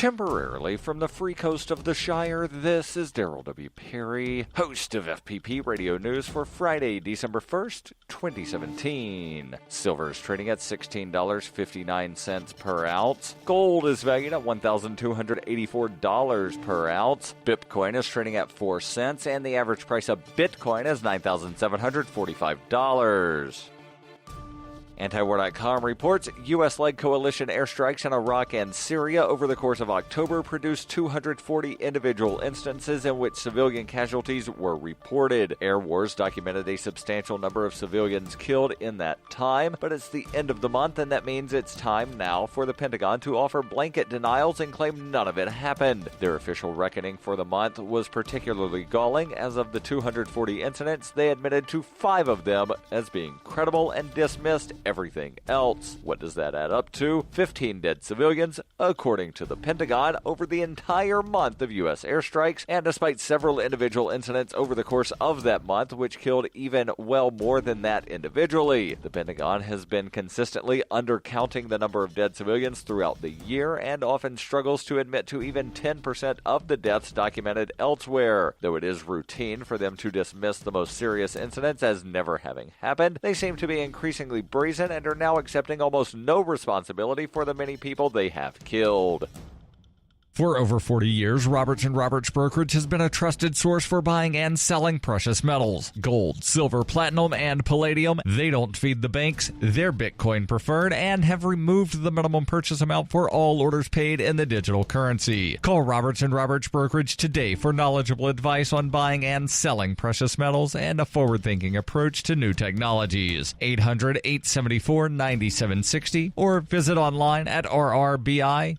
Temporarily from the free coast of the Shire, this is Daryl W. Perry, host of FPP Radio News for Friday, December 1st, 2017. Silver is trading at $16.59 per ounce. Gold is valued at $1,284 per ounce. Bitcoin is trading at 4 cents, and the average price of Bitcoin is $9,745. Antiwar.com reports U.S.-led coalition airstrikes in Iraq and Syria over the course of October produced 240 individual instances in which civilian casualties were reported. Air wars documented a substantial number of civilians killed in that time, but it's the end of the month, and that means it's time now for the Pentagon to offer blanket denials and claim none of it happened. Their official reckoning for the month was particularly galling. As of the 240 incidents, they admitted to 5 of them as being credible and dismissed everything else. What does that add up to? 15 dead civilians, according to the Pentagon, over the entire month of U.S. airstrikes, and despite several individual incidents over the course of that month, which killed even well more than that individually. The Pentagon has been consistently undercounting the number of dead civilians throughout the year, and often struggles to admit to even 10% of the deaths documented elsewhere. Though it is routine for them to dismiss the most serious incidents as never having happened, they seem to be increasingly brazen and are now accepting almost no responsibility for the many people they have killed. For over 40 years, Roberts & Roberts Brokerage has been a trusted source for buying and selling precious metals. Gold, silver, platinum, and palladium. They don't feed the banks. They're Bitcoin preferred and have removed the minimum purchase amount for all orders paid in the digital currency. Call Roberts & Roberts Brokerage today for knowledgeable advice on buying and selling precious metals and a forward-thinking approach to new technologies. 800-874-9760 or visit online at rrbi.co.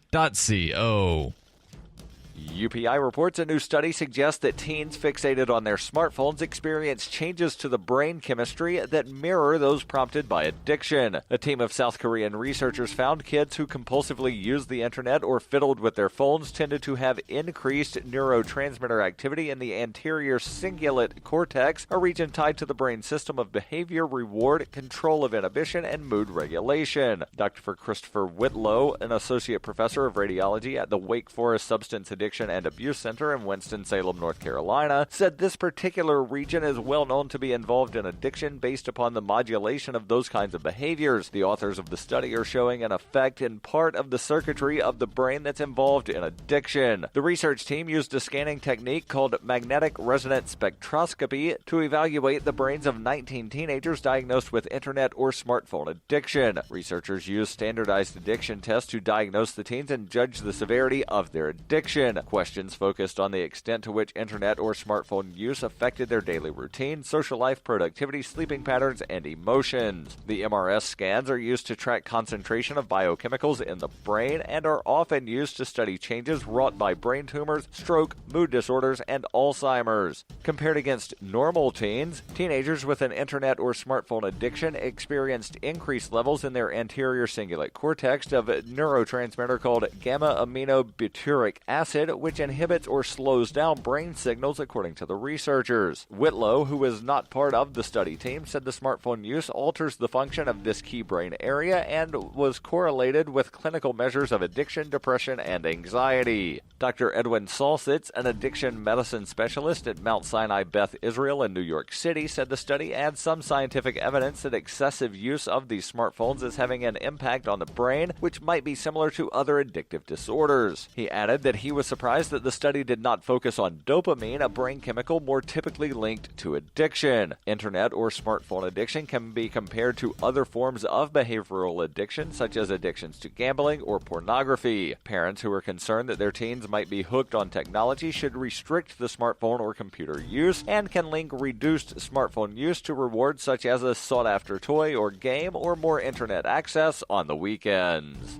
UPI reports a new study suggests that teens fixated on their smartphones experience changes to the brain chemistry that mirror those prompted by addiction. A team of South Korean researchers found kids who compulsively used the internet or fiddled with their phones tended to have increased neurotransmitter activity in the anterior cingulate cortex, a region tied to the brain system of behavior, reward, control of inhibition, and mood regulation. Dr. Christopher Whitlow, an associate professor of radiology at the Wake Forest Substance Addiction and Abuse Center in Winston-Salem, North Carolina, said this particular region is well known to be involved in addiction based upon the modulation of those kinds of behaviors. The authors of the study are showing an effect in part of the circuitry of the brain that's involved in addiction. The research team used a scanning technique called magnetic resonance spectroscopy to evaluate the brains of 19 teenagers diagnosed with internet or smartphone addiction. Researchers used standardized addiction tests to diagnose the teens and judge the severity of their addiction. Questions focused on the extent to which internet or smartphone use affected their daily routine, social life, productivity, sleeping patterns, and emotions. The MRS scans are used to track concentration of biochemicals in the brain and are often used to study changes wrought by brain tumors, stroke, mood disorders, and Alzheimer's. Compared against normal teens, teenagers with an internet or smartphone addiction experienced increased levels in their anterior cingulate cortex of a neurotransmitter called gamma-aminobutyric acid, which inhibits or slows down brain signals, according to the researchers. Whitlow, who is not part of the study team, said the smartphone use alters the function of this key brain area and was correlated with clinical measures of addiction, depression, and anxiety. Dr. Edwin Salsitz, an addiction medicine specialist at Mount Sinai Beth Israel in New York City, said the study adds some scientific evidence that excessive use of these smartphones is having an impact on the brain, which might be similar to other addictive disorders. He added that he was surprised that the study did not focus on dopamine, a brain chemical more typically linked to addiction. Internet or smartphone addiction can be compared to other forms of behavioral addiction, such as addictions to gambling or pornography. Parents who are concerned that their teens might be hooked on technology should restrict the smartphone or computer use and can link reduced smartphone use to rewards such as a sought-after toy or game or more internet access on the weekends.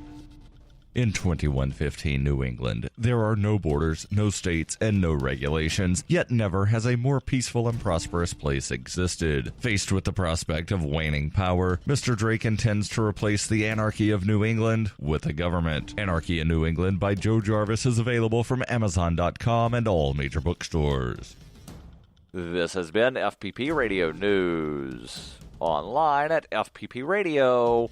In 2115 New England, there are no borders, no states, and no regulations, yet never has a more peaceful and prosperous place existed. Faced with the prospect of waning power, Mr. Drake intends to replace the anarchy of New England with a government. Anarchy in New England by Joe Jarvis is available from Amazon.com and all major bookstores. This has been FPP Radio News. Online at fppradio.com.